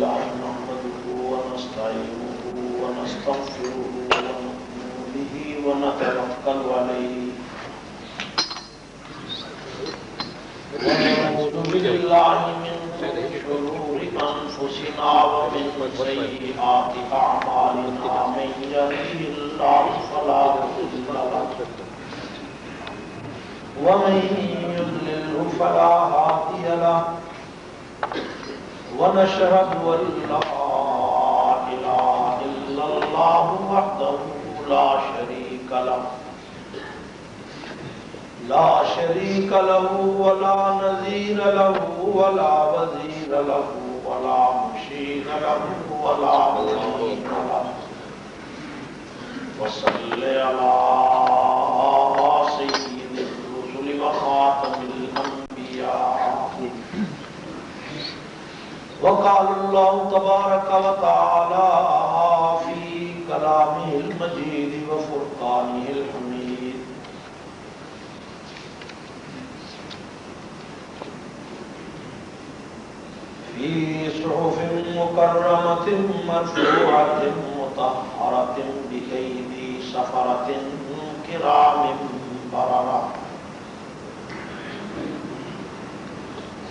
لله نحمده ونستعينه ونستغفره ونؤمن به ونتوكل عليه ونعوذ بالله من شرور أنفسنا ومن سيئات أعمالنا من يهده الله فلا مضل له ومن يضلل فلا هادي له ونشهد أن لا إله إلا الله وحده لا شريك له ولا نظير له ولا وزير له ولا مشير له ولا معين له وصل على سيد الرسل وخاتم الأنبياء وقال الله تبارك وتعالى في كلامه المجيد وفرقانه الحميد في صحف مكرمة مرفوعة مطهرة بأيدي سفرة كرام بررة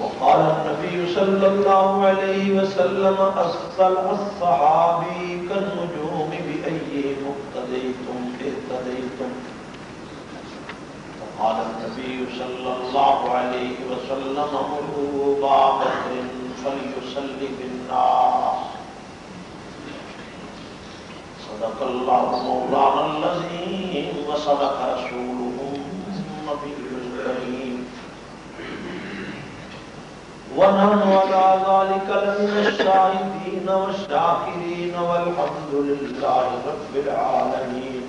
وقال النبي صلى الله عليه وسلم أفضل الصحابي كالنجوم بأيهم اقتديتم اهتديتم وقال النبي صلى الله عليه وسلم مروا أبا بكر فليصلي بالناس صدق الله مولانا العظيم وصدق رسوله النبي الكريم ونحن على ذلك لمن الشاهدين والشاكرين والحمد لله رب العالمين.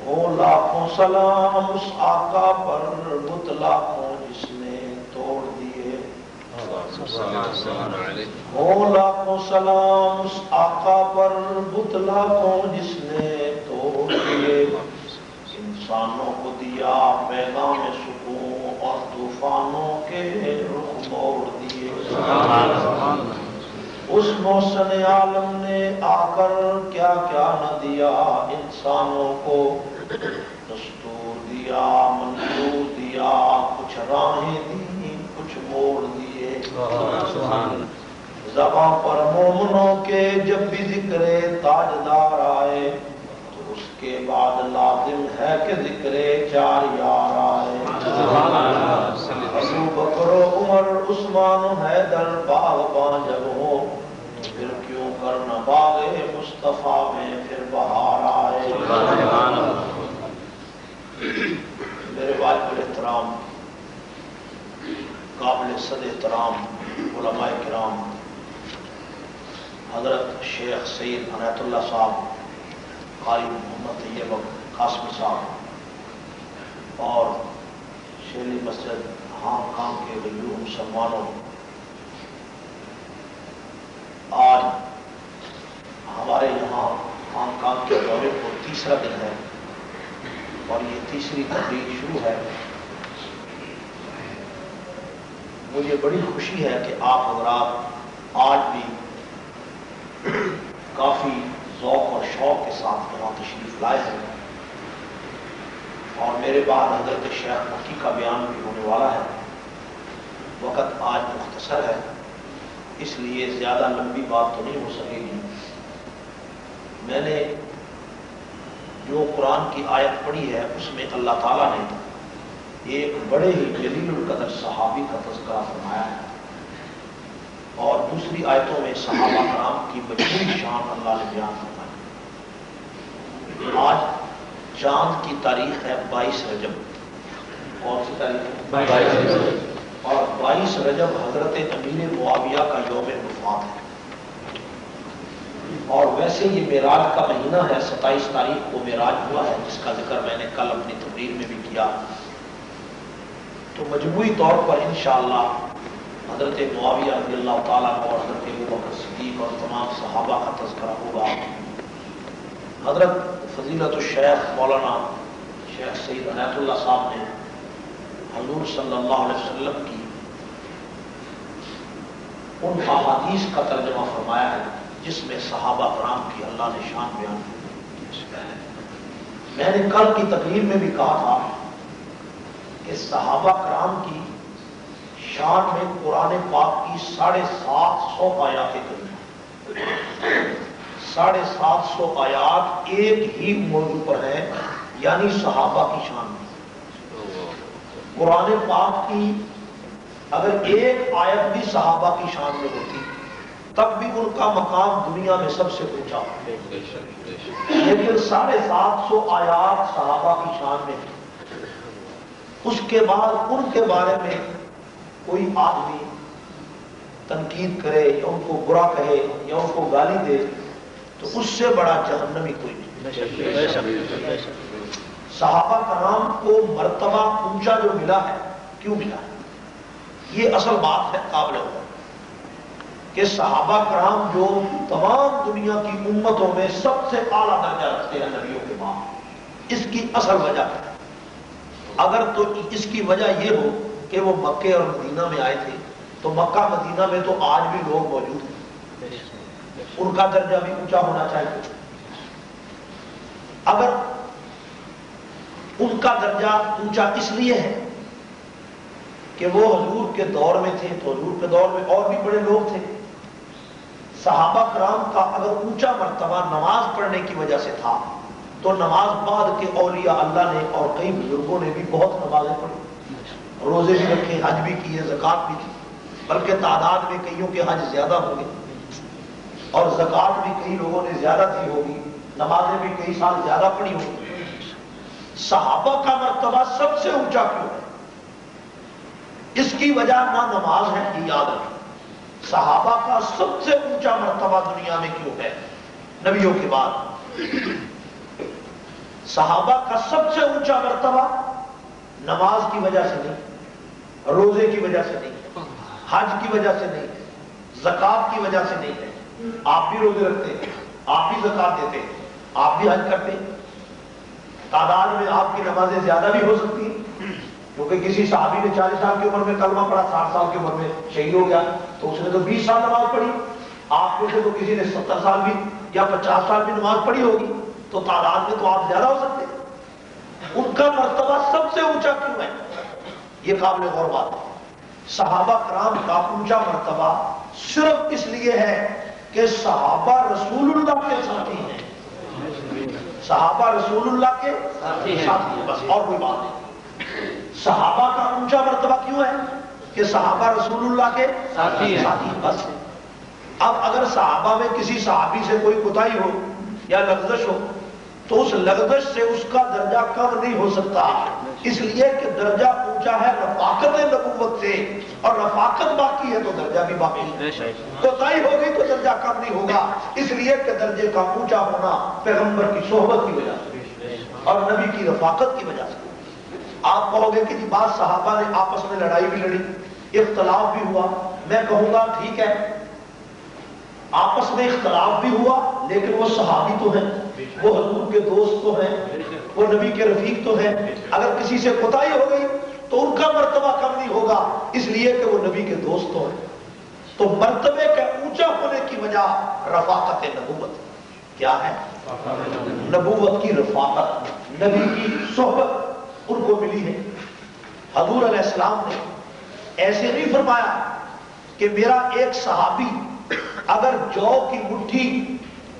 او لاکھوں سلام اس آقا پر بت لاکھوں جس نے توڑ دیے. او لاکھوں سلام اس آقا پر بت لاکھوں جس نے توڑ دیے. انسانوں کو دیا پیغام سکون اور طوفانوں کے رخ موڑ دیے. اس محسن عالم نے آ کر کیا کیا نہ دیا انسانوں کو. دستور دیا منظور دیا کچھ راہیں دی کچھ موڑ دیے. زباں پر مومنوں کے جب بھی ذکر تاجدار آئے تو اس کے بعد لازم ہے کہ ذکر چار یار آئے. ابو بکر و عمر عثمان و حیدر باغباں جب ہو پھر کیوں کرنا باغ مصطفیٰ میں پھر بہار آئے. میرے واجب احترام قابل صد احترام علماء کرام حضرت شیخ سید عنایت اللہ صاحب قاری محمد طیب قاسمی صاحب اور شیلی مسجد ہانگ کانگ کے غیور مسلمانوں، آج ہمارے یہاں ہانگ کانگ کے دورے کو تیسرا دن ہے اور یہ تیسری تقریر شروع ہے. مجھے بڑی خوشی ہے کہ آپ حضرات آج بھی کافی ذوق اور شوق کے ساتھ یہاں تشریف لائے ہیں اور میرے بعد حضرت شیخ مکی کا بیان بھی ہونے والا ہے. وقت آج مختصر ہے اس لیے زیادہ لمبی بات تو نہیں ہو سکے گی. میں نے جو قرآن کی آیت پڑھی ہے اس میں اللہ تعالیٰ نے ایک بڑے ہی جلیل القدر صحابی کا تذکرہ فرمایا ہے اور دوسری آیتوں میں صحابہ کرام کی مجموعی شان اللہ نے بیان فرمائی. آج چاند کی تاریخ ہے 22 رجب. کون سی تاریخ ہے؟ 22 رجب. اور 22 رجب حضرت امیر معاویہ کا یوم وفات ہے اور ویسے یہ معراج کا مہینہ ہے. 27 تاریخ کو معراج ہوا ہے جس کا ذکر میں نے کل اپنی تقریر میں بھی کیا. تو مجموعی طور پر انشاءاللہ حضرت معاویہ رضی اللہ تعالیٰ عنہ اور حضرت ابوبکر صدیق اور تمام صحابہ کا تذکرہ ہوگا. حضرت فضیلت الشیخ مولانا شیخ سید عنایت اللہ صاحب نے حضور صلی اللہ علیہ وسلم کی ان احادیث کا ترجمہ فرمایا ہے جس میں صحابہ کرام کی اللہ نے شان بیان کی۔ میں نے کل کی تقریر میں بھی کہا تھا کہ صحابہ کرام کی شان میں قرآن پاک کی 750 آیات کریمہ، 750 آیات ایک ہی موضوع پر ہے، یعنی صحابہ کی شان میں۔ قرآن پاک کی اگر ایک آیت بھی صحابہ کی شان میں ہوتی تب بھی ان کا مقام دنیا میں سب سے اونچا ہوتا، لیکن 750 آیات صحابہ کی شان میں، اس کے بعد ان کے بارے میں کوئی آدمی تنقید کرے یا ان کو برا کہے یا ان کو گالی دے تو اس سے بڑا جہنمی کوئی نہیں۔ صحابہ کرام کو مرتبہ اونچا جو ملا ہے، کیوں ملا ہے؟ یہ اصل بات ہے قابل غور کہ صحابہ کرام جو تمام دنیا کی امتوں میں سب سے اعلیٰ درجہ رکھتے ہیں نبیوں کے بعد، اس کی اصل وجہ ہے، اگر تو اس کی وجہ یہ ہو کہ وہ مکے اور مدینہ میں آئے تھے تو مکہ مدینہ میں تو آج بھی لوگ موجود ہیں، ان کا درجہ بھی اونچا ہونا چاہیے۔ اگر ان کا درجہ اونچا اس لیے ہے کہ وہ حضور کے دور میں تھے تو حضور کے دور میں اور بھی بڑے لوگ تھے۔ صحابہ کرام کا اگر اونچا مرتبہ نماز پڑھنے کی وجہ سے تھا تو نماز بعد کے اولیاء اللہ نے اور کئی بزرگوں نے بھی بہت نمازیں پڑھی، روزے بھی رکھے، حج بھی کیے، زکوٰۃ بھی کی، بلکہ تعداد میں کئیوں کے حج زیادہ ہوں گے اور زکوٰۃ بھی کئی لوگوں نے زیادہ دی ہوگی، نمازیں بھی کئی سال زیادہ پڑھی ہوگی۔ صحابہ کا مرتبہ سب سے اونچا کیوں ہے؟ اس کی وجہ نہ نماز ہے، یہ یاد رکھیں۔ صحابہ کا سب سے اونچا مرتبہ دنیا میں کیوں ہے؟ نبیوں کے بعد صحابہ کا سب سے اونچا مرتبہ نماز کی وجہ سے نہیں، روزے کی وجہ سے نہیں، حج کی وجہ سے نہیں، زکوٰۃ کی وجہ سے نہیں ہے۔ آپ بھی روزے رکھتے ہیں، آپ بھی زکوٰۃ دیتے ہیں، آپ بھی حج کرتے ہیں، تعداد میں آپ کی نمازیں زیادہ بھی ہو سکتی ہیں، کیونکہ کسی صحابی نے 40 سال کی عمر میں کلمہ پڑھا، 60 سال کی عمر میں شہید ہو گیا تو اس نے تو 20 سال نماز پڑھی، آپ میں سے تو کسی نے 70 سال بھی یا 50 سال بھی نماز پڑھی ہوگی، تو تعداد میں تو آپ زیادہ ہو سکتے ہیں۔ ان کا مرتبہ سب سے اونچا کیوں ہے؟ یہ قابل غور بات ہے۔ صحابہ کرام کا اونچا مرتبہ صرف اس لیے ہے کہ صحابہ رسول اللہ کے ساتھی ہیں، صحابہ رسول اللہ کے ساتھی ہیں، بس اور کوئی بات نہیں۔ صحابہ کا اونچا مرتبہ کیوں ہے؟ کہ صحابہ رسول اللہ کے ساتھی ہیں، بس۔ اب اگر صحابہ میں کسی صحابی سے کوئی کوتاہی ہو یا لغزش ہو تو اس لغزش سے اس کا درجہ کم نہیں ہو سکتا، اس لیے کہ درجہ اونچا ہے رفاقت نبوت سے، اور رفاقت باقی ہے تو درجہ بھی باقی ہے۔ کوتاہی ہو گئی تو درجہ کم نہیں ہوگا، اس لیے کہ درجے کا اونچا ہونا پیغمبر کی صحبت کی وجہ سے اور نبی کی رفاقت کی وجہ سے۔ آپ کہو گے کہ جی بعض صحابہ نے آپس میں لڑائی بھی لڑی، اختلاف بھی ہوا، میں کہوں گا ٹھیک ہے، آپس میں اختلاف بھی ہوا لیکن وہ صحابی تو ہیں، وہ حضور کے دوست تو ہیں، وہ نبی کے رفیق تو ہیں، اگر کسی سے کوتاہی ہو گئی تو ان کا مرتبہ کم نہیں ہوگا، اس لیے کہ وہ نبی کے دوست تو ہیں۔ تو مرتبے کا اونچا ہونے کی وجہ رفاقت نبوت کیا ہے؟ نبوت کی رفاقت، نبی کی صحبت ان کو ملی ہے۔ حضور علیہ السلام نے ایسے نہیں فرمایا کہ میرا ایک صحابی اگر جو کی مٹھی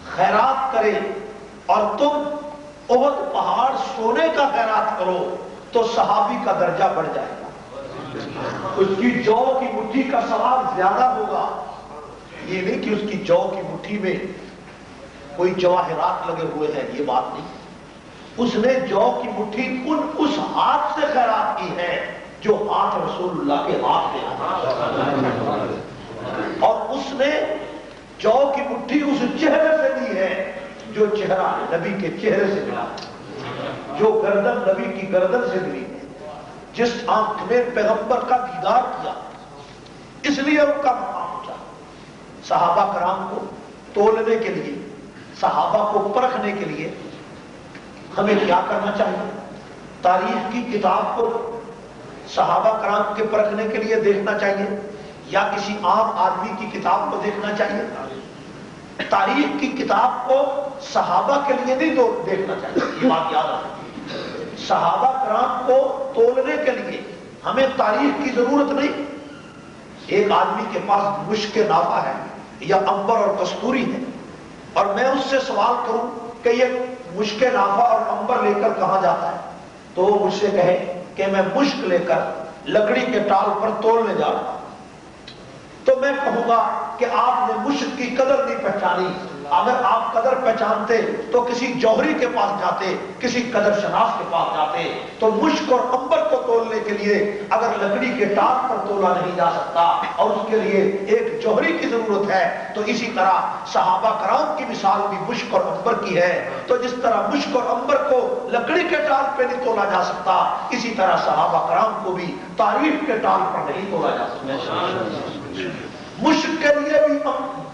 خیرات کرے اور تم احد پہاڑ سونے کا خیرات کرو تو صحابی کا درجہ بڑھ جائے گا، اس کی جو کی مٹھی کا ثواب زیادہ ہوگا۔ یہ نہیں کہ اس کی جو کی مٹھی میں کوئی جواہرات لگے ہوئے ہیں، یہ بات نہیں، اس نے جو کی مٹھی اس ہاتھ سے خیرات کی ہے جو ہاتھ رسول اللہ کے ہاتھ میں آتا، اور اس نے جو کی مٹھی اس چہرے سے لی ہے جو چہرہ نبی کے چہرے سے ملا، جو گردن نبی کی گردن سے ملی ہے، جس آنکھ میں پیغمبر کا دیدار کیا، اس لیے ان کا مقام اونچا۔ صحابہ کرام کو تولنے کے لیے، صحابہ کو پرکھنے کے لیے ہمیں کیا کرنا چاہیے؟ تاریخ کی کتاب کو صحابہ کرام کے پرکھنے کے لیے دیکھنا چاہیے یا کسی عام آدمی کی کتاب کو دیکھنا چاہیے؟ تاریخ کی کتاب کو صحابہ کے لیے نہیں دیکھنا چاہیے، یہ بات یاد رکھیں۔ صحابہ کرام کو تولنے کے لیے ہمیں تاریخ کی ضرورت نہیں۔ ایک آدمی کے پاس مشک نافع ہے یا عنبر اور کستوری ہے، اور میں اس سے سوال کروں کہ یہ مشک نافع اور عنبر لے کر کہاں جاتا ہے، تو وہ مجھ سے کہے کہ میں مشک لے کر لکڑی کے ٹال پر تولنے جا رہا ہوں، تو میں کہوں گا کہ آپ نے مشک کی قدر نہیں پہچانی۔ اگر آپ قدر پہچانتے تو کسی جوہری کے پاس جاتے، کسی قدر شناس کے پاس جاتے۔ تو مشک اور عنبر کو تولنے کے لیے اگر لکڑی کے ٹال پر تولا نہیں جا سکتا اور اس کے لیے ایک جوہری کی ضرورت ہے، تو اسی طرح صحابہ کرام کی مثال بھی مشک اور عنبر کی ہے۔ تو جس طرح مشک اور عنبر کو لکڑی کے ٹال پہ نہیں تولا جا سکتا، اسی طرح صحابہ کرام کو بھی تاریخ کے ٹال پر نہیں تولا جا سکتا۔ مشک کے لیے بھی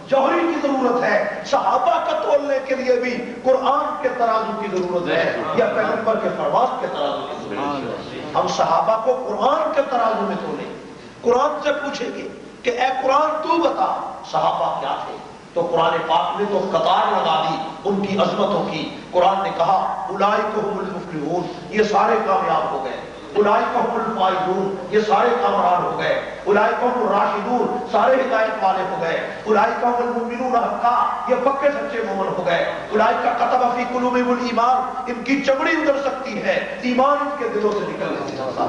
جوہری کی ضرورت ہے، صحابہ کا تولنے کے لیے بھی قرآن کے ترازو کی ضرورت ہے یا پیغمبر کے فرمان کے ترازو کی ضرورت ہے۔ ہم صحابہ کو قرآن کے ترازو میں تولیں، قرآن سے پوچھیں گے کہ اے قرآن تو بتا صحابہ کیا تھے، تو قرآن پاک نے تو قطار لگا دی ان کی عظمتوں کی۔ قرآن نے کہا اولئک هم المفلحون، یہ سارے کامیاب ہو گئے۔ اولئک هم الفائزون، یہ سارے کامران ہو گئے۔ اولئک هم الراشدون، سارے ہدایت والے ہو گئے۔ اولئک هم المؤمنون حقا، یہ پکے سچے مومن ہو گئے۔ اولئک كتب في قلوبهم الایمان، ان کی چمڑی ادھر سکتی ہے، ایمان ان کے دلوں سے نکل نہیں سکتا۔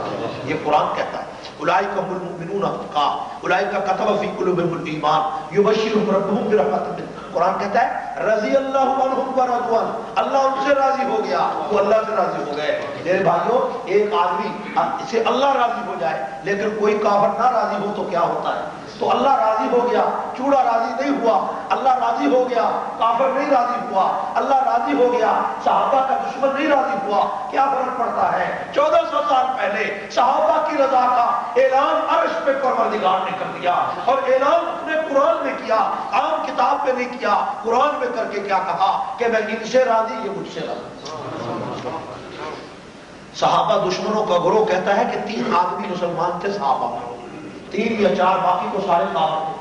یہ قرآن کہتا ہے اولئک هم المؤمنون حقا اولئک كتب في قلوبهم الايمان يبشرهم ربهم برحمت منه۔ قرآن کہتا ہے رضی اللہ عنہم ورضوا عنہ، اللہ ان سے راضی ہو گیا، وہ اللہ سے راضی ہو گئے۔ میرے بھائیوں، ایک آدمی سے اللہ راضی ہو جائے لیکن کوئی کافر نہ راضی ہو تو کیا ہوتا ہے؟ تو اللہ راضی ہو گیا، چوڑا راضی نہیں ہوا، اللہ راضی ہو گیا، کافر نہیں راضی ہوا، اللہ راضی ہو گیا، صحابہ کا دشمن نہیں راضی ہوا، کیا فرق پڑتا ہے؟ 1400 سال پہلے صحابہ کی رضا کا اعلان عرش پہ پروردگار نے کر دیا، اور اعلان اپنے قرآن میں کیا، عام کتاب پہ نہیں کیا، قرآن میں کر کے کیا کہا کہ میں ان سے راضی، یہ مجھ سے راضی۔ صحابہ دشمنوں کا گروہ کہتا ہے کہ 3 آدمی مسلمان تھے صحابہ میں، 3 یا 4 باقی کو سارے کافر تھے۔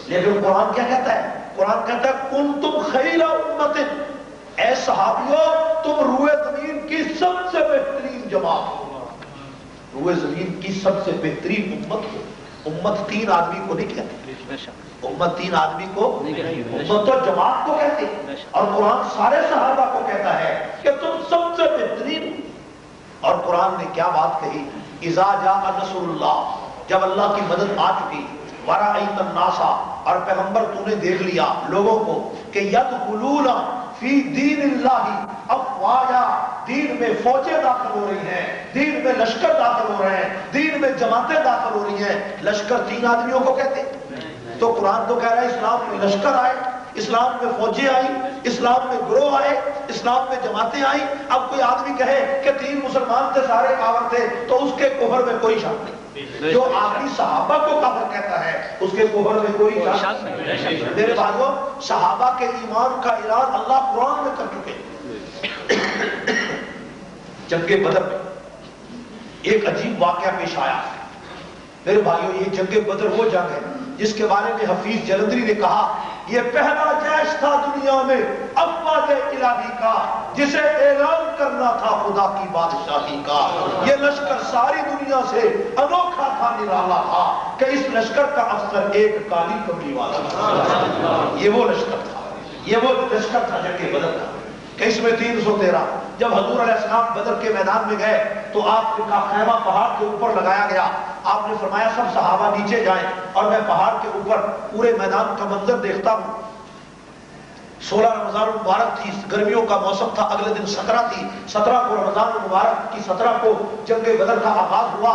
لیکن قرآن کیا کہتا ہے؟ قرآن کہتا ہے کنتم خیر امت، اے صحابیوں تم روئے زمین کی سب سے بہترین جماعت ہو، روئے زمین کی سب سے بہترین امت ہو۔ امت 3 آدمی کو نہیں کہتے، امت 3 آدمی کو، امت تو جماعت کو کہتے، اور قرآن سارے صحابہ کو کہتا ہے کہ تم سب سے بہترین ہو۔ اور قرآن نے کیا بات کہی؟ اذا جاء نصر اللہ، جب اللہ کی مدد آ چکی، ورأیت الناس، اور پیغمبر تو نے دیکھ لیا لوگوں کو کہ یدخلون فی دین اللہ افواجا، دین میں فوجیں داخل ہو رہی ہیں، دین میں لشکر داخل ہو رہے ہیں، دین میں جماعتیں داخل ہو رہی ہیں۔ لشکر 3 آدمیوں کو کہتے، تو قرآن تو کہہ رہا ہے اسلام میں لشکر آئے، اسلام میں فوجیں آئی، اسلام میں گروہ آئے، اسلام میں جماعتیں آئیں۔ اب کوئی آدمی کہے کہ 3 مسلمان تھے سارے کافر تھے، تو اس کے کفر میں کوئی شک نہیں۔ جو آدمی صحابہ کو کافر کہتا ہے اس کے کفر میں کوئی شک نہیں۔ میرے بھائیوں، صحابہ کے ایمان کا اعلان اللہ قرآن میں کر چکے۔ جنگ بدر میں ایک عجیب واقعہ پیش آیا۔ میرے بھائیوں، یہ جنگ بدر وہ جنگ ہے جس کے بارے میں حفیظ جلندری نے کہا یہ پہلا جیش تھا دنیا میں افواج الہی کا، جسے اعلان کرنا تھا خدا کی بادشاہی کا۔ یہ لشکر ساری دنیا سے انوکھا تھا، نرالا تھا کہ اس لشکر کا افسر ایک کالی کملی والا تھا۔ یہ وہ لشکر تھا، یہ وہ لشکر تھا جنگ بدر کا، کہ اس میں 313 جب حضور علیہ السلام بدر کے میدان میں گئے تو آپ کا خیمہ پہاڑ کے اوپر لگایا گیا۔ آپ نے فرمایا سب صحابہ نیچے جائیں اور میں پہاڑ کے اوپر پورے میدان کا منظر دیکھتا ہوں۔ 16 رمضان المبارک تھی، گرمیوں کا موسم تھا، اگلے دن 17 تھی، 17 کو رمضان المبارک کی 17 کو جنگ بدر کا آغاز ہوا۔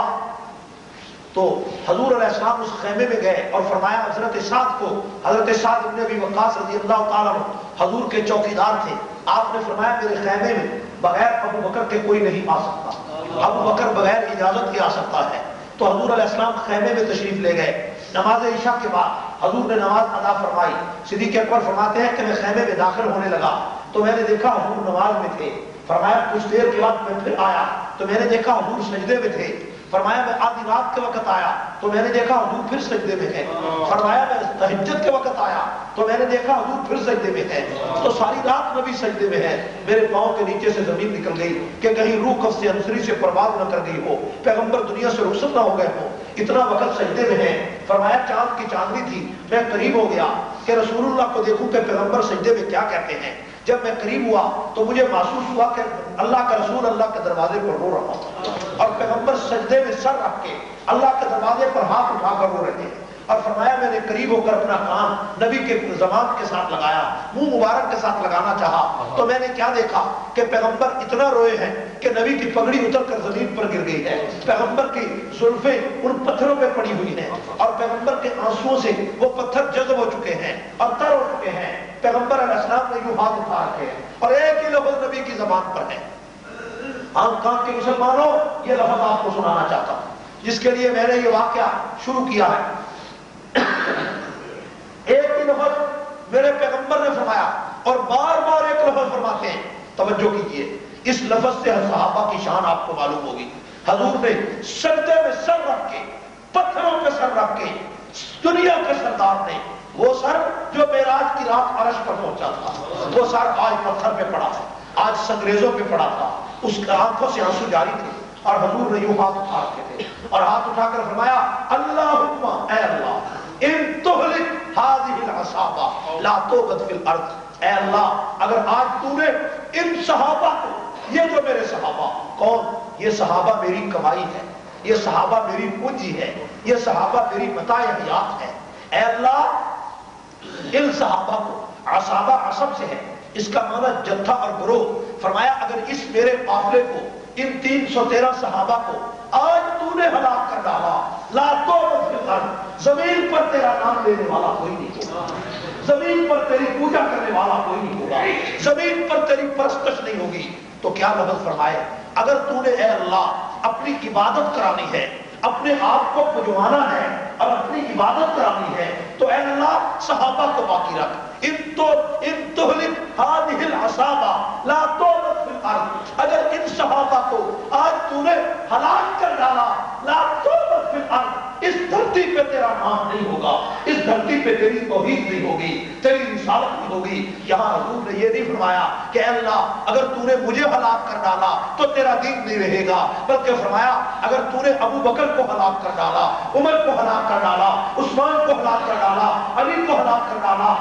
تو حضور علیہ السلام اس خیمے میں گئے اور فرمایا حضرت سعد کو، حضرت سعد ابن ابی وقاص رضی اللہ تعالیٰ عنہ حضور کے چوکیدار تھے۔ آپ نے فرمایا میرے خیمے میں بغیر ابو بکر کے کوئی نہیں آ سکتا، ابو بکر بغیر اجازت کے آ سکتا ہے۔ تو حضور علیہ السلام خیمے میں تشریف لے گئے۔ نماز عشاء کے بعد حضور نے نماز ادا فرمائی۔ صدیق اکبر فرماتے ہیں کہ میں خیمے میں داخل ہونے لگا تو میں نے دیکھا حضور نماز میں تھے۔ فرمایا کچھ دیر کے بعد میں پھر آیا تو میں نے دیکھا حضور سجدے میں تھے. فرمایا میں آدھی رات کے وقت آیا تو میں نے دیکھا حضور پھر سجدے میں ہے. فرمایا میں تہجد کے وقت آیا تو میں نے دیکھا حضور پھر سجدے میں ہے. تو ساری رات نبی سجدے میں ہے. میرے پاؤں کے نیچے سے زمین نکل گئی کہ کہیں روح کف سے انصری سے پرواز نہ کر گئی ہو, پیغمبر دنیا سے رخصت نہ ہو گئے ہو, اتنا وقت سجدے میں ہے. فرمایا چاند کی چاندنی تھی, میں قریب ہو گیا کہ رسول اللہ کو دیکھوں کہ پیغمبر سجدے میں کیا کہتے ہیں. جب میں قریب ہوا تو مجھے محسوس ہوا کہ اللہ کا رسول اللہ کے دروازے پر رو رہا تھا اور پیغمبر سجدے میں سر رکھ کے اللہ کے دروازے پر ہاتھ اٹھا کر رو رہے ہیں. اور فرمایا میں نے قریب ہو کر اپنا کان نبی کے زبان کے ساتھ لگایا, منہ مبارک کے ساتھ لگانا چاہا تو میں نے کیا دیکھا کہ پیغمبر اتنا روئے ہیں کہ نبی کی پگڑی اتر کر زمین پر گر گئی ہے. پیغمبر کی زلفیں ان پتھروں پہ پڑی ہوئی ہیں اور پیغمبر کے آنسوؤں سے وہ پتھر جذب ہو چکے ہیں اور تر ہو چکے ہیں. پیغمبر علیہ السلام نے یوں ہاتھ اٹھا رکھے ہیں اور ایک ہی لفظ نبی کی زبان پر ہے. آنکھ کان کے مسلمانوں, یہ لفظ آپ کو سنانا چاہتا ہوں جس کے لیے میں نے یہ واقعہ شروع کیا ہے. ایک ہی لفظ میرے پیغمبر نے فرمایا اور بار بار ایک لفظ فرماتے ہیں. توجہ کیجئے, اس لفظ سے صحابہ کی شان آپ کو معلوم ہوگی. حضور نے سجدے میں سر رکھ کے, پتھروں پہ سر رکھ کے, دنیا کے سردار نے, وہ سر جو معراج کی رات عرش پر پہنچا تھا, وہ سر آج پتھر پہ پڑا تھا, آج سنگریزوں پہ پڑا تھا, اس کی آنکھوں سے آنسو جاری تھے اور حضور نے یوں ہاتھ اٹھا رکھے تھے اور ہاتھ اٹھا کر فرمایا اللہم, اے اللہ, ان تہلک ہذہ العصابہ لا توبت فی الارض. اے اللہ اگر آج تو نے ان صحابہ کو, یہ جو میرے صحابہ, کون یہ صحابہ میری کمائی ہے, یہ صحابہ میری پونجی ہے, یہ صحابہ میری متاع حیات ہے. اے اللہ ان صحابہ کو, عصابہ عصب سے ہے, اس کا معنی جتھا اور گروہ. فرمایا اگر اس میرے قافلے کو, ان 313 صحابہ کو آج تو نے ہلاک کر ڈالا, لا توبت فی الارض, زمین پر تیرا نام لینے والا کوئی نہیں ہوگا, زمین پر تیری پوجا کرنے والا کوئی نہیں ہوگا, زمین پر تیری پرستش نہیں ہوگی. تو کیا لفظ فرمائے, اگر تو نے اے اللہ اپنی عبادت کرانی ہے, اپنے آپ کو پجوانا ہے اور اپنی عبادت کرانی ہے تو اے اللہ صحابہ کو باقی رکھ. ان تہلک ہذہ العصابہ لا توبت فی الارض, اگر ان صحابہ کو آج تو نے ہلاک کر ڈالا, لا توبت فی الارض, اس دھرتی پہ تیرا نام نہیں ہوگا, اس دھرتی پہ تیری توحید نہیں ہوگی, تیری رسالت نہیں ہوگی. یہاں حضور نے یہ نہیں فرمایا کہ اے اللہ اگر تو نے مجھے ہلاک کر ڈالا تو تیرا دین نہیں رہے گا, بلکہ فرمایا اگر تو نے ابو بکر کو ہلاک کر ڈالا, عمر کو ہلاک کر ڈالا, عثمان کو ہلاک کر ڈالا, علی کو ہلاک کر ڈالا,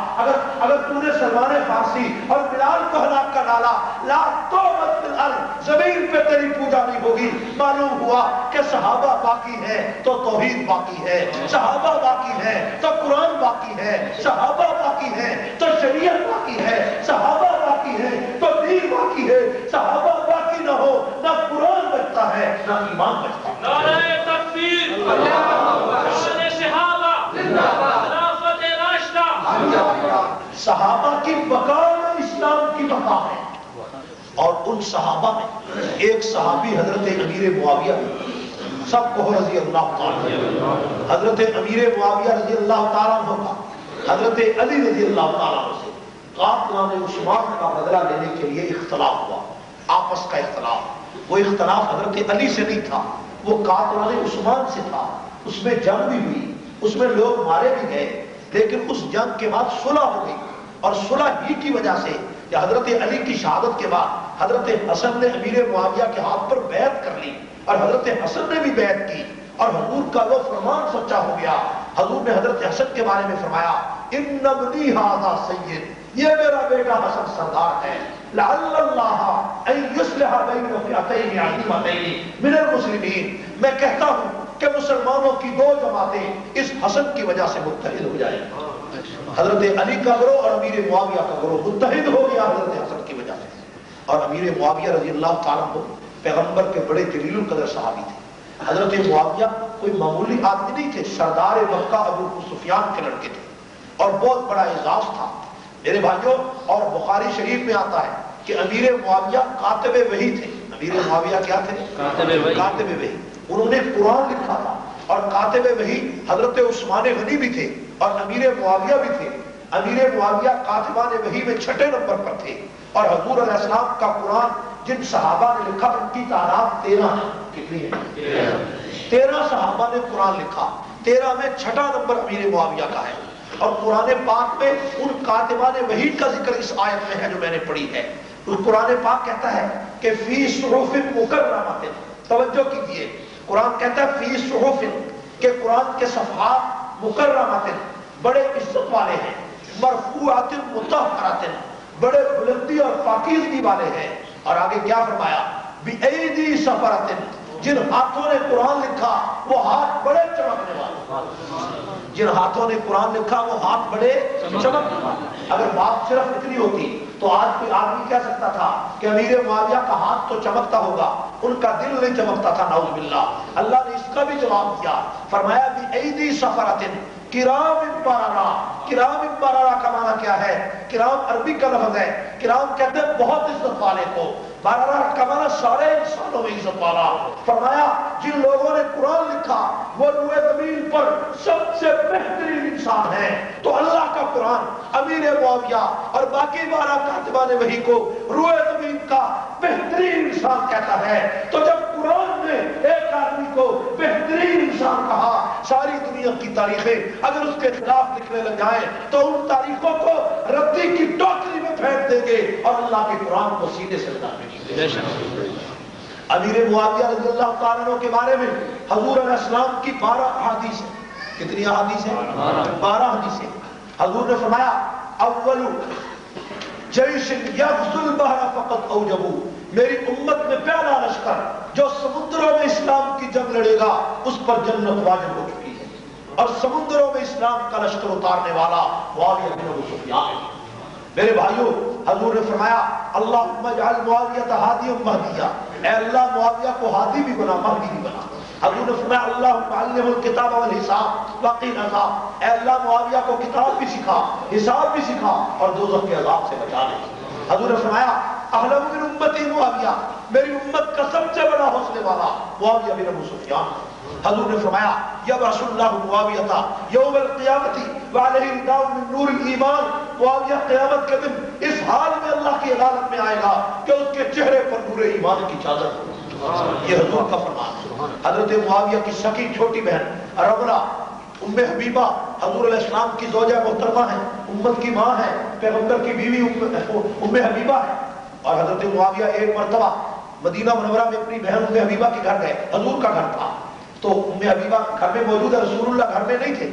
اگر تو نے سلمان فارسی اور بلال کو ہلاک کر ڈالا, لا توبت فی الارض, زمین پہ تیری پوجا نہیں ہوگی. معلوم ہوا کہ صحابہ باقی ہے تو توحید باقی ہے, صحابہ باقی ہے تو قرآن باقی ہے, صحابہ باقی ہے تو شریعت باقی ہے, صحابہ باقی ہے تو دین باقی ہے. صحابہ باقی نہ ہو نہ قرآن بچتا ہے نہ ایمان بچتا ہے. نعرہ تکبیر, نعرہ صحابہ, خلافت راشدہ. صحابہ کی بقا اسلام کی بقا ہے. اور ان صحابہ میں ایک صحابی حضرت امیر معاویہ, سب کو رضی اللہ تعالیٰ, حضرت امیر معاویہ رضی اللہ تعالیٰ عنہ کا حضرت علی رضی اللہ تعالیٰ عنہ سے قاتلان عثمان کا بدلہ لینے کے لیے اختلاف ہوا, آپس کا اختلاف. وہ اختلاف حضرت علی سے نہیں تھا, وہ قاتلان عثمان سے تھا. اس میں جنگ بھی ہوئی, اس میں لوگ مارے بھی گئے, لیکن اس جنگ کے بعد صلح ہو گئی. اور صلح ہی کی وجہ سے کہ حضرت علی کی شہادت کے بعد حضرت حسن نے امیر معاویہ کے ہاتھ پر بیعت کر لی اور حضرت حسن نے بھی بیعت کی اور حضور کا وہ فرمان سچا ہو گیا. حضور نے حضرت حسن کے بارے میں فرمایا ان ابنی ھذا سید, یہ میرا بیٹا حسن سردار ہے, لعل اللہ ان یصلح بین فئتین عظیمتین من المسلمین, میں کہتا ہوں کہ مسلمانوں کی دو جماعتیں اس حسن کی وجہ سے متحد ہو جائیں. حضرت علی کا گروہ اور امیر معاویہ کا گروہ متحد ہو گیا حضرت حسن کی وجہ سے. اور امیر معاویہ رضی اللہ تعالیٰ عنہ پیغمبر کے بڑے جلیل القدر صحابی تھے. حضرت معاویہ کوئی معمولی آدمی نہیں تھے, سردار مکہ ابو سفیان کے لڑکے تھے اور بہت بڑا اعزاز تھا میرے بھائیوں. اور بخاری شریف میں آتا ہے کہ امیر معاویہ کاتب وحی تھے. امیر معاویہ کیا تھے؟ کاتب وحی. انہوں نے قرآن لکھا تھا. اور کاتب وحی حضرت عثمان غنی بھی تھے اور امیر معاویہ بھی تھے. امیر معاویہ کاتبان وحی میں 6 نمبر پر تھے. اور حضور علیہ السلام کا قرآن جن صحابہ نے لکھا ان کی تعداد صحابہ 13 ہیں. کتنی ہیں؟ 13 صحابہ نے قرآن لکھا. 13 میں چھٹا نمبر امیر معاویہ کا ہے. اور قرآن پاک میں ان کاتبان وحی کا ذکر اس آیت میں ہے جو میں نے پڑھی ہے. قرآن پاک کہتا ہے کہ فی صحف مکرمۃ. توجہ کیجیے, قرآن کہتا ہے فی صحف, کہ قرآن کے صفحات مکرمۃ بڑے عزت والے ہیں, مرفوعات مطہرات بڑے بلندی اور پاکیزگی والے ہیں. اور آگے کیا فرمایا؟ بِأَيْدِي سَفَرَةٍ, جن ہاتھوں نے قرآن لکھا وہ ہاتھ بڑے چمکنے والے. جن ہاتھوں نے قرآن لکھا وہ ہاتھ بڑے چمکنے والے. اگر بات صرف اتنی ہوتی تو آج کوئی آدمی کہہ سکتا تھا کہ امیر معاویہ کا ہاتھ تو چمکتا ہوگا, ان کا دل نہیں چمکتا تھا. نعوذ باللہ. اللہ نے اس کا بھی جواب دیا, فرمایا بِأَيْدِي سَفَرَةٍ کرام بررہ. کرام بررہ کا معنی کیا ہے؟ کرام عربی کا لفظ ہے. کرام کہتے ہیں بہت عزت والے کو. بررہ کا معنی سارے انسانوں میں عزت والا. فرمایا جن لوگوں نے قرآن لکھا وہ روئے زمین پر سب سے بہترین انسان ہیں. تو اللہ کا قرآن امیر معاویہ اور باقی 12 کاتبان وحی کو روئے زمین کا بہترین انسان کہتا ہے. تو جب قرآن نے ایک آدمی کو بہترین انسان کہا, ساری دنیا کی تاریخیں اگر اس کے خلاف لکھنے لگ جائیں تو ان تاریخوں کو ردی کی ٹوکری میں پھینک دیں گے اور اللہ کے قرآن کو سینے سے لگا دیں گے. امیر معاویہ رضی اللہ تعالیٰ عنہ کے بارے میں حضور علیہ السلام کی 12 احادیث ہیں. کتنی احادیث ہیں؟ 12 حدیثیں. حضور نے فرمایا اول جیش یغزو البحر فقط اوجبوا, میری امت میں پہلا لشکر جو سمندروں میں اسلام کی جنگ لڑے گا اس پر جنت واجب ہو چکی ہے. اور سمندروں میں اسلام کا لشکر اتارنے والا معاویہ بن ابو سفیان ہے. میرے بھائیوں, حضور نے فرمایا اللہم اجعل معاویہ ہادی مہدیہ, اے اللہ معاویہ کو ہادی بھی بنا مہدی بھی بنا. حضور نے فرمایا اللہم علمہ الکتاب والحساب وقی العذاب, اے اللہ معاویہ کو کتاب بھی سکھا, حساب بھی سکھا اور دوزخ کے عذاب سے بچا لے. حضور نے فرمایا اہلم من امتی معاویہ, میری امت کا سب سے بڑا حوصلے والا معاویہ بن ابو سفیان. حضور نے فرمایا یبعث اللہ معاویہ یوم القیامت وعلیہ رداء من نور الایمان, معاویہ قیامت کے دن اس حال میں اللہ کی عدالت میں آئے گا کہ اس کے چہرے پر نور ایمان کی چادر ہو. یہ حضور کا فرمان. حضرت معاویہ کی سکی چھوٹی بہن رملہ ام حبیبہ حضور علیہ السلام کی زوجہ محترمہ ہے, امت کی ماں ہے, پیغمبر کی بیوی ام حبیبہ ہے. اور حضرت معاویہ ایک مرتبہ مدینہ منورہ میں اپنی بہن ام حبیبہ کے گھر گئے. حضور کا گھر تھا تو ام حبیبہ گھر میں موجود ہے, رسول اللہ گھر میں نہیں تھے.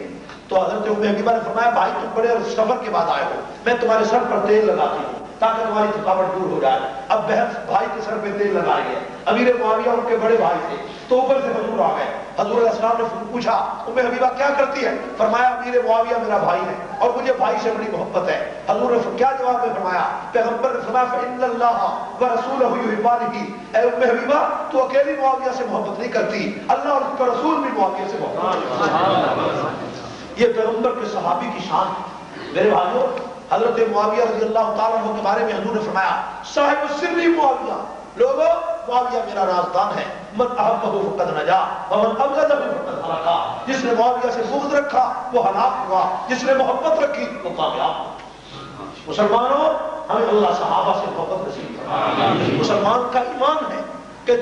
تو حضرت ام حبیبہ نے فرمایا بھائی تم بڑے سفر کے بعد آئے ہو, میں تمہارے سر پر تیل لگاتی ہوں تاکہ تمہاری تھکاوٹ دور ہو جائے. اب بہن بھائی کے سر پہ تیل لگا رہی ہے. امیر معاویہ ان کے بڑے بھائی تھے تو اوپر سے حضور آ گئے. حضور علیہ السلام نے پوچھا ام حبیبہ کیا کرتی ہے؟ فرمایا امیر معاویہ میرا بھائی ہے اور مجھے بھائی سے بڑی محبت ہے. حضور نے کیا جواب میں فرمایا؟ پیغمبر نے فرمایا فإن اللہ ورسولہ یحبانہ, اے ام حبیبہ تو اکیلی معاویہ سے محبت نہیں کرتی, اللہ اور اس کا رسول بھی معاویہ سے محبت کرتا. یہ پیغمبر کے صحابی کی شان ہے. میرے بھائیوں, حضرت معاویہ رضی اللہ تعالیٰ عنہ کے بارے میں حضور نے فرمایا صاحب السر معاویہ, لوگوں معاویہ میرا رازدان ہے. من احبہ فقد نجا ومن ابغضہ فقد ہلکا, جس نے معاویہ سے بغض رکھا وہ ہلاک ہوا, جس نے محبت رکھی وہ کامیاب. مسلمانوں ہمیں اللہ صحابہ سے محبت نصیب فرمائے. مسلمان کا ایمان ہے کہ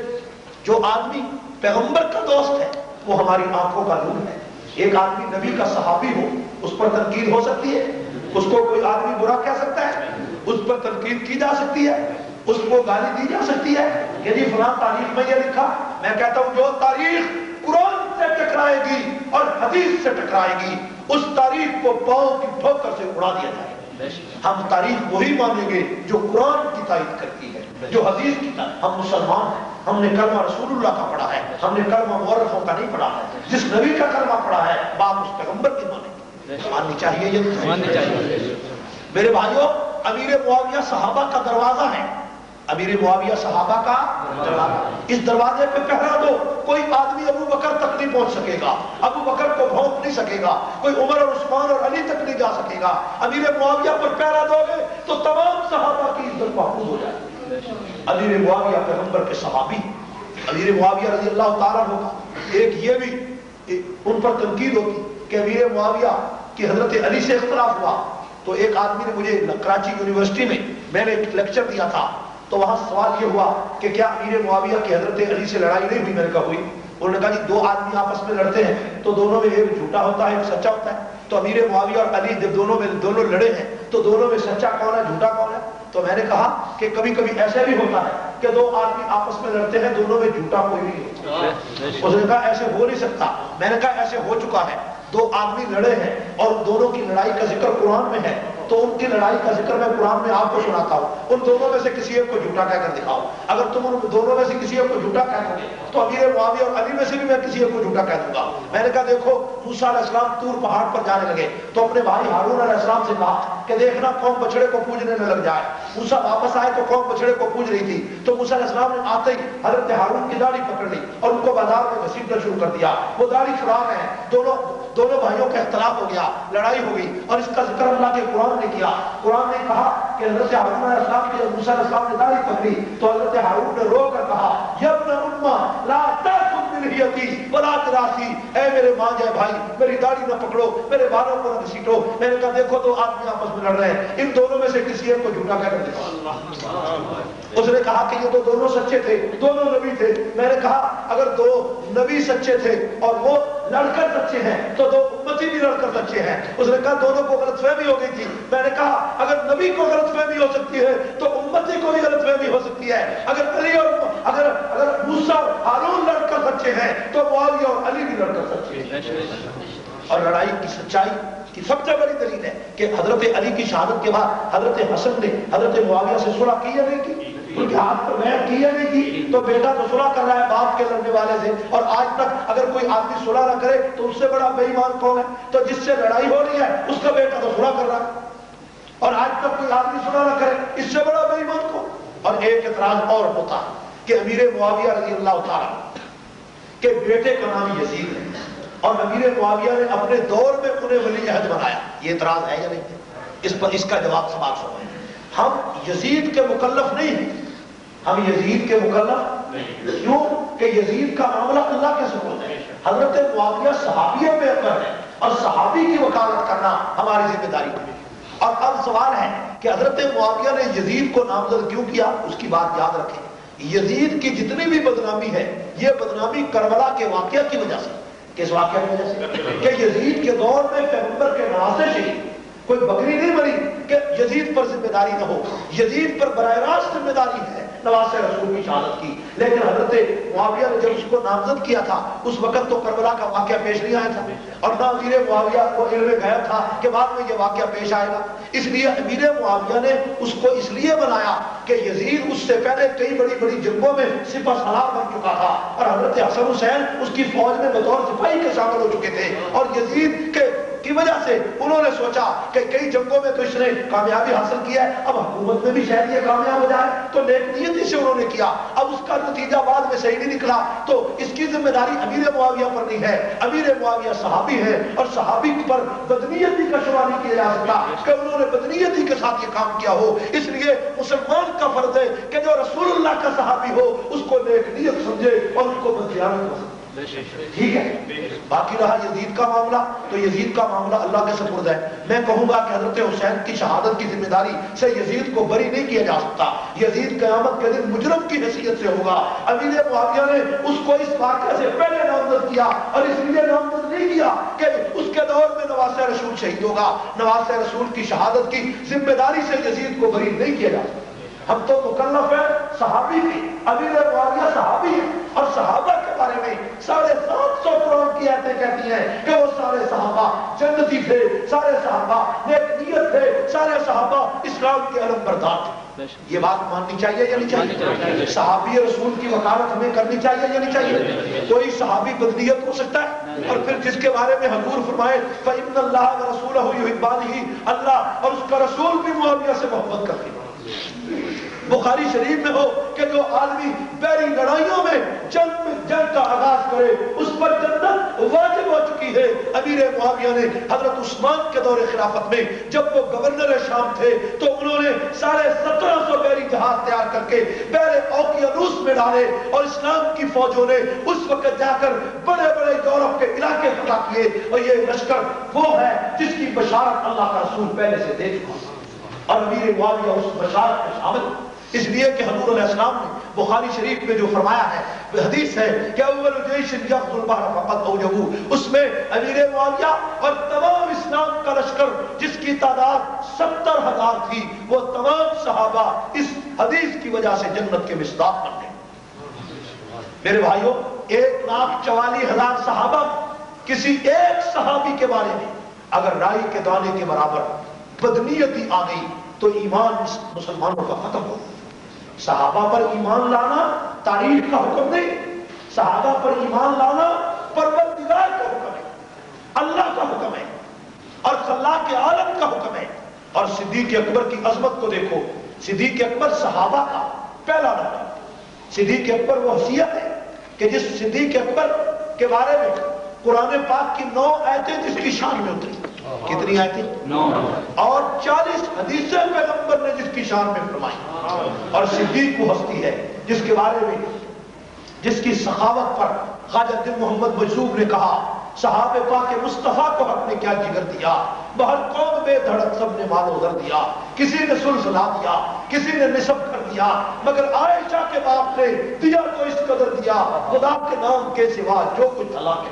جو آدمی پیغمبر کا دوست ہے وہ ہماری آنکھوں کا نور ہے. ایک آدمی نبی کا صحابی ہو اس پر تنقید ہو سکتی ہے, اس کو کوئی آدمی برا کہہ سکتا ہے, اس پر تنقید کی جا سکتی ہے, اس کو گالی دی جا سکتی ہے کہ جی فلاں تاریخ میں یہ لکھا. میں کہتا ہوں جو تاریخ قرآن سے ٹکرائے گی اور حدیث سے ٹکرائے گی اس تاریخ کو پاؤں کی ٹھوکر سے اڑا دیا جائے. ہم تاریخ وہی مانیں گے جو قرآن کی تائید کرتی ہے, جو حدیث کی تائید. ہم مسلمان ہیں, ہم نے کلمہ رسول اللہ کا پڑھا ہے, ہم نے کلمہ مورخوں کا نہیں پڑھا ہے. جس نبی کا کلمہ پڑھا ہے بات اس پیغمبر کی مانیں چاہیے. یہ ماننی چاہیے. میرے بھائیوں, امیر معاویہ صحابہ کا دروازہ ہے. امیر معاویہ صحابہ کا دروازہ. اس دروازے پہ پہرا دو, کوئی آدمی ابو بکر تک نہیں پہنچ سکے گا, ابو بکر کو بھونک نہیں سکے گا, کوئی عمر اور عثمان اور علی تک نہیں جا سکے گا. امیر معاویہ پر پہرا دو گے تو تمام صحابہ کی عزت محفوظ ہو جائے گی. امیر معاویہ پیغمبر کے صحابی, امیر معاویہ رضی اللہ تعالیٰ عنہ کا ایک یہ بھی ان پر تنقید ہوتی کہ امیر معاویہ کی حضرت علی سے اختلاف ہوا. تو ایک آدمی نے مجھے کراچی یونیورسٹی میں نے ایک لیکچر دیا تھا تو وہاں سوال یہ ہوا کہ کیا امیر معاویہ کی حضرت علی سے لڑائی نہیں ہوئی؟ میں نے کہا ہوئی۔ انہوں نے کہا جی دو آدمی آپس میں لڑتے ہیں تو دونوں میں ایک جھوٹا ہوتا ہے ایک سچا ہوتا ہے، تو امیر معاویہ اور علی جب دونوں لڑے ہیں تو دونوں میں سچا کون ہے جھوٹا کون ہے؟ تو میں نے کہا کہ کبھی کبھی ایسے بھی ہوتا ہے کہ دو آدمی آپس میں لڑتے ہیں دونوں میں جھوٹا کوئی نہیں ہوتا۔ اس نے کہا ایسے ہو نہیں سکتا۔ میں نے کہا ایسے ہو چکا ہے، دو آدمی لڑے ہیں اور دونوں کی لڑائی کا ذکر قرآن میں ہے، تو ان کی لڑائی کا ذکر میں قرآن میں آپ کو سناتا ہوں، ان دونوں میں سے کسی ایک کو جھوٹا کہہ کر دکھاؤ۔ اگر تم ان دونوں میں سے کسی ایک کو جھوٹا کہہ دو گے تو امیر معاویہ اور علی میں سے بھی میں کسی ایک کو جھوٹا کہہ دوں گا۔ میں نے کہا دیکھو موسیٰ علیہ السلام طور پہاڑ پر جانے لگے تو اپنے بھائی ہارون علیہ السلام سے کہا کہ دیکھنا قوم بچڑے کو پوجنے میں لگ جائے۔ موسیٰ واپس آئے تو قوم بچڑے کو پوج رہی تھی، تو موسیٰ علیہ السلام نے آتے ہی حضرت ہارون کی داڑھی پکڑ لی اور ان کو بازار میں گھسیٹنا شروع کر دیا۔ وہ داڑھی چھڑا رہے ہیں، دونوں بھائیوں کا اختلاف ہو گیا، لڑائی ہو گئی، اور اس کا ذکر اللہ کے قرآن نے کیا۔ قرآن نے کہا کہ حضرت ہارون علیہ السلام کی موسیٰ علیہ السلام نے داڑھی پکڑی تو حضرت ہارون نے رو کر کہا یا ابن امہ لا تأخذ بلحیتی ولا براسی، اے میرے ماں جائے بھائی میری داڑھی نہ پکڑو، میرے بالوں کو نہ گھسیٹو۔ میں نے کہا دیکھو دو آدمی آپس میں لڑ رہے ہیں، ان دونوں میں سے کسی ایک کو جھوٹا کہہ کر دکھاؤ۔ اس نے کہا کہ یہ تو دونوں سچے تھے، دونوں نبی تھے۔ میں نے کہا اگر دو نبی سچے تھے اور وہ لڑ کر سچے ہیں تو دو امتی بھی لڑ کر سچے ہیں۔ اس نے کہا دونوں کو غلط فہمی ہو گئی تھی۔ میں نے کہا اگر نبی کو غلط فہمی ہو سکتی ہے تو امتی کو بھی غلط فہمی ہو سکتی ہے۔ اگر علی اور اگر موسیٰ اور ہارون لڑ کر سچے ہیں تو معاویہ اور علی بھی لڑ کر سچے ہیں۔ اور لڑائی کی سچائی کی سب سے بڑی دلیل ہے کہ حضرت علی کی شہادت کے بعد حضرت حسن نے حضرت معاویہ سے صلح کی یا نہیں کی؟ ان کے ہاتھ پر بیعت کی یا نہیں کی؟ تو بیٹا تو صلح کر رہا ہے باپ کے لڑنے والے سے، اور آج تک اگر کوئی آدمی صلح نہ کرے تو اس سے بڑا بے ایمان کون ہے؟ تو جس سے لڑائی ہو رہی ہے اس کا بیٹا تو صلح کر رہا ہے، اور آج تک کوئی آدمی صلح نہ کرے اس سے بڑا بے ایمان کون؟ اور ایک اعتراض اور ہوتا کہ امیر معاویہ رضی اللہ تعالی کے بیٹے کا نام یزید ہے اور امیر معاویہ نے اپنے دور میں انہیں ولی عہد بنایا، یہ اعتراض ہے یا نہیں؟ اس کا جواب سماعت فرمائیں۔ ہم یزید کے مکلف نہیں ہیں، ہم یزید کے مکلف کیوں کہ یزید کا معاملہ اللہ کے سپرد ہے۔ حضرت معاویہ صحابی پہ اکبر ہے اور صحابی کی وکالت کرنا ہماری ذمہ داری ہے۔ اور اب سوال ہے کہ حضرت معاویہ نے یزید کو نامزد کیوں کیا؟ اس کی بات یاد رکھیں، یزید کی جتنی بھی بدنامی ہے یہ بدنامی کربلا کے واقعہ کی وجہ سے، کس واقعہ کی وجہ سے؟ کہ یزید کے دور میں پیغمبر کے نواسے شہید، کوئی بکری نہیں مری کہ یزید پر ذمہ داری نہ ہو، یزید پر براہ راست ذمہ داری ہے نواسے رسول کی شہادت کی۔ لیکن حضرت معاویہ نے جب اس کو نامزد کیا تھا اس وقت تو کربلا کا واقعہ پیش نہیں آیا تھا، اور نہ امیر معاویہ کو علم غیب تھا کہ بعد میں یہ واقعہ پیش آئے گا۔ اس لیے امیر معاویہ نے اس کو اس لیے بنایا کہ یزید اس سے پہلے کئی بڑی بڑی جنگوں میں سپہ سالار بن چکا تھا، اور حضرت حسن حسین اس کی فوج میں بطور سپاہی کے شامل ہو چکے تھے، اور یزید کی وجہ سے انہوں نے سوچا کہ کئی جنگوں میں تو اس نے کامیابی حاصل کی ہے، اب حکومت میں بھی شاید یہ کامیاب ہو جائے، تو نیک نیتی سے انہوں نے کیا۔ اب اس کا نتیجہ بعد میں صحیح نہیں نکلا تو اس کی ذمہ داری امیر معاویہ پر نہیں ہے۔ امیر معاویہ صحابی ہے اور صحابی پر بدنیتی کا شمار نہیں کیا جا سکتا کہ انہوں نے بدنیتی کے ساتھ یہ کام کیا ہو۔ اس لیے مسلمان کا فرض ہے کہ جو رسول اللہ کا صحابی ہو اس کو نیک نیت سمجھے اور اس کو بدخیانت نہ سمجھے۔ ٹھیک ہے، باقی رہا یزید کا معاملہ، تو یزید کا معاملہ اللہ کے سپرد ہے۔ میں کہوں گا کہ حضرت حسین کی شہادت کی ذمہ داری سے یزید کو بری نہیں کیا جا سکتا، یزید قیامت کے دن مجرم کی حیثیت سے ہوگا۔ امیر معاویہ نے اس کو اس واقعے سے پہلے نامزد کیا، اور اس لیے نامزد نہیں کیا کہ اس کے دور میں نواسہ رسول شہید ہوگا۔ نواسہ رسول کی شہادت کی ذمہ داری سے یزید کو بری نہیں کیا جا سکتا۔ ہم تو مکلف ہیں صحابی کی، امیر معاویہ صحابی ہیں، اور صحابہ کے بارے میں 750 قرآن کی آیتیں کہتی ہیں کہ وہ سارے صحابہ جنتی تھے، سارے صحابہ نیک نیت تھے، سارے صحابہ اسلام کے علم بردار تھے۔ یہ بات ماننی چاہیے یا نہیں چاہیے؟ صحابی رسول کی وکالت ہمیں کرنی چاہیے یا نہیں چاہیے؟ کوئی صحابی بدنیت ہو سکتا ہے؟ اور پھر جس کے بارے میں حضور فرمائے فَإِنَّ اللَّهَ وَرَسُولَهُ يُحِبَّانِهِ، اللہ اور اس کا رسول بھی معاویہ سے محبت کرتے ہیں۔ بخاری شریف میں ہو کہ جو آدمی بیری لڑائیوں میں جنگ کا آغاز کرے اس پر جنت واجب ہو چکی ہے۔ امیر معاویہ نے حضرت عثمان کے دور خلافت میں جب وہ گورنر شام تھے تو انہوں نے 1750 بیری جہاز تیار کر کے بحر اوقیانوس میں ڈالے، اور اسلام کی فوجوں نے اس وقت جا کر بڑے بڑے یورپ کے علاقے فتح کیے، اور یہ لشکر وہ ہے جس کی بشارت اللہ کا رسول پہلے سے دے چکا، اور امیر معاویہ اس بشارت میں شامل۔ اس لیے کہ حضور علیہ السلام نے بخاری شریف میں جو فرمایا ہے حدیث ہے کہ اول جیش یغزو البحر فقد اوجبوا، اس میں امیر معاویہ اور تمام اسلام کا لشکر جس کی تعداد 70,000 تھی، وہ تمام صحابہ اس حدیث کی وجہ سے جنت کے مصداق بن گئے۔ میرے بھائیوں، 1,44,000 صحابہ، کسی ایک صحابی کے بارے میں اگر رائی کے دانے کے برابر بدنیتی آ گئی تو ایمان مسلمانوں کا ختم ہو۔ صحابہ پر ایمان لانا تاریخ کا حکم نہیں، صحابہ پر ایمان لانا پروردگار کا حکم ہے، اللہ کا حکم ہے اور خلاق عالم کا حکم ہے۔ اور صدیق اکبر کی عظمت کو دیکھو، صدیق اکبر صحابہ کا پہلا نمبر۔ صدیق اکبر وہ حیثیت ہے کہ جس صدیق اکبر کے بارے میں قرآن پاک کی 9 آیتیں جس کی شان میں اتری۔ کتنی آیتیں؟ 9۔ اور 40 حدیثیں پیغمبر نے جس کی شان میں فرمائی۔ اور صدیق وہ ہستی ہے جس کے بارے میں، جس کی سخاوت پر خواجہ دل محمد مجذوب نے کہا، صحابہ پاک مصطفیٰ کو حق نے کیا جگر دیا، بہر قوم بے دھڑک سب نے مال و زر دیا، کسی نے سلسلہ دیا، کسی نے نسب کر دیا، مگر عائشہ کے باپ نے دیا تو اس قدر دیا، خدا کے نام کے سوا جو کچھ اللہ کے